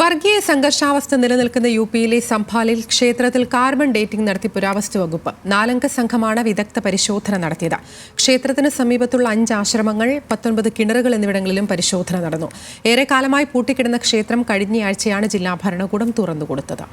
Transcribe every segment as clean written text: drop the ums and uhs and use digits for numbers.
വർഗീയ സംഘർഷാവസ്ഥ നിലനിൽക്കുന്ന യുപിയിലെ സംഭാലിൽ ക്ഷേത്രത്തിൽ കാർബൺ ഡേറ്റിംഗ് നടത്തി പുരാവസ്തു വകുപ്പ് 4-അംഗ സംഘമാണ് വിദഗ്ധ പരിശോധന നടത്തിയത്. ക്ഷേത്രത്തിന് സമീപത്തുള്ള 5 ആശ്രമങ്ങൾ, 19 കിണറുകൾ എന്നിവിടങ്ങളിലും പരിശോധന നടന്നു. ഏറെക്കാലമായി പൂട്ടിക്കിടന്ന ക്ഷേത്രം കഴിഞ്ഞയാഴ്ചയാണ് ജില്ലാ ഭരണകൂടം തുറന്നുകൊടുത്തത്.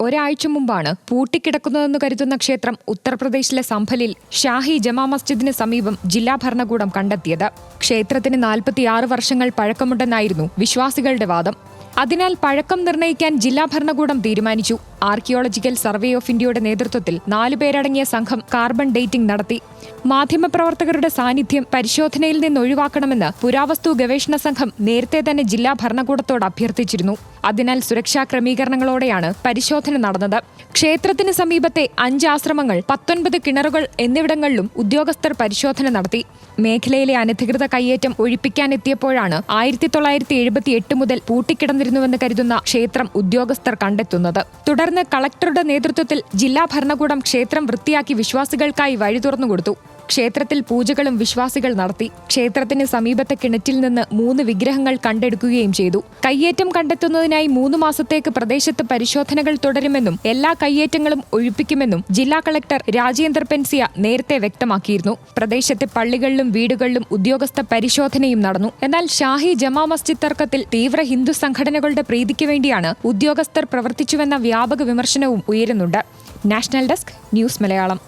ഒരാഴ്ച മുമ്പാണ് പൂട്ടിക്കിടക്കുന്നതെന്ന് കരുതുന്ന ക്ഷേത്രം ഉത്തർപ്രദേശിലെ സംഭലിൽ ഷാഹി ജമാ മസ്ജിദിന് സമീപം ജില്ലാ ഭരണകൂടം കണ്ടെത്തിയത്. ക്ഷേത്രത്തിന് 46 വർഷങ്ങൾ പഴക്കമുണ്ടെന്നായിരുന്നു വിശ്വാസികളുടെ വാദം. അതിനാൽ പഴക്കം നിർണ്ണയിക്കാൻ ജില്ലാ ഭരണകൂടം തീരുമാനിച്ചു. ആർക്കിയോളജിക്കൽ സർവേ ഓഫ് ഇന്ത്യയുടെ നേതൃത്വത്തിൽ 4 പേരടങ്ങിയ സംഘം കാർബൺ ഡേറ്റിംഗ് നടത്തി. മാധ്യമപ്രവർത്തകരുടെ സാന്നിധ്യം പരിശോധനയിൽ നിന്ന് ഒഴിവാക്കണമെന്ന് പുരാവസ്തു ഗവേഷണ സംഘം നേരത്തെ തന്നെ ജില്ലാ ഭരണകൂടത്തോട് അഭ്യർത്ഥിച്ചിരുന്നു. അതിനാൽ സുരക്ഷാ ക്രമീകരണങ്ങളോടെയാണ് പരിശോധന നടന്നത്. ക്ഷേത്രത്തിന് സമീപത്തെ 5 ആശ്രമങ്ങൾ, 19 കിണറുകൾ എന്നിവിടങ്ങളിലും ഉദ്യോഗസ്ഥർ പരിശോധന നടത്തി. മേഖലയിലെ അനധികൃത കയ്യേറ്റം ഒഴിപ്പിക്കാനെത്തിയപ്പോഴാണ് 1978 മുതൽ പൂട്ടിക്കിടന്നിരുന്നുവെന്ന് കരുതുന്ന ക്ഷേത്രം ഉദ്യോഗസ്ഥർ കണ്ടെത്തുന്നത്. തുടർന്ന് കളക്ടറുടെ നേതൃത്വത്തിൽ ജില്ലാ ഭരണകൂടം ക്ഷേത്രം വൃത്തിയാക്കി വിശ്വാസികൾക്കായി വഴി തുറന്നുകൊടുത്തു. ക്ഷേത്രത്തിൽ പൂജകളും വിശ്വാസികൾ നടത്തി. ക്ഷേത്രത്തിന് സമീപത്തെ കിണറ്റിൽ നിന്ന് 3 വിഗ്രഹങ്ങൾ കണ്ടെടുക്കുകയും ചെയ്തു. കയ്യേറ്റം കണ്ടെത്തുന്നതിനായി 3 മാസത്തേക്ക് പ്രദേശത്ത് പരിശോധനകൾ തുടരുമെന്നും എല്ലാ കയ്യേറ്റങ്ങളും ഒഴിപ്പിക്കുമെന്നും ജില്ലാ കളക്ടർ രാജേന്ദർ പെൻസിയ നേരത്തെ വ്യക്തമാക്കിയിരുന്നു. പ്രദേശത്തെ പള്ളികളിലും വീടുകളിലും ഉദ്യോഗസ്ഥ പരിശോധനയും നടന്നു. എന്നാൽ ഷാഹി ജമാ മസ്ജിദ് തർക്കത്തിൽ തീവ്ര ഹിന്ദു സംഘടനകളുടെ പ്രീതിക്ക് വേണ്ടിയാണ് ഉദ്യോഗസ്ഥർ പ്രവർത്തിച്ചുവെന്ന വ്യാപക വിമർശനവും ഉയരുന്നുണ്ട്. National desk, news Malayalam.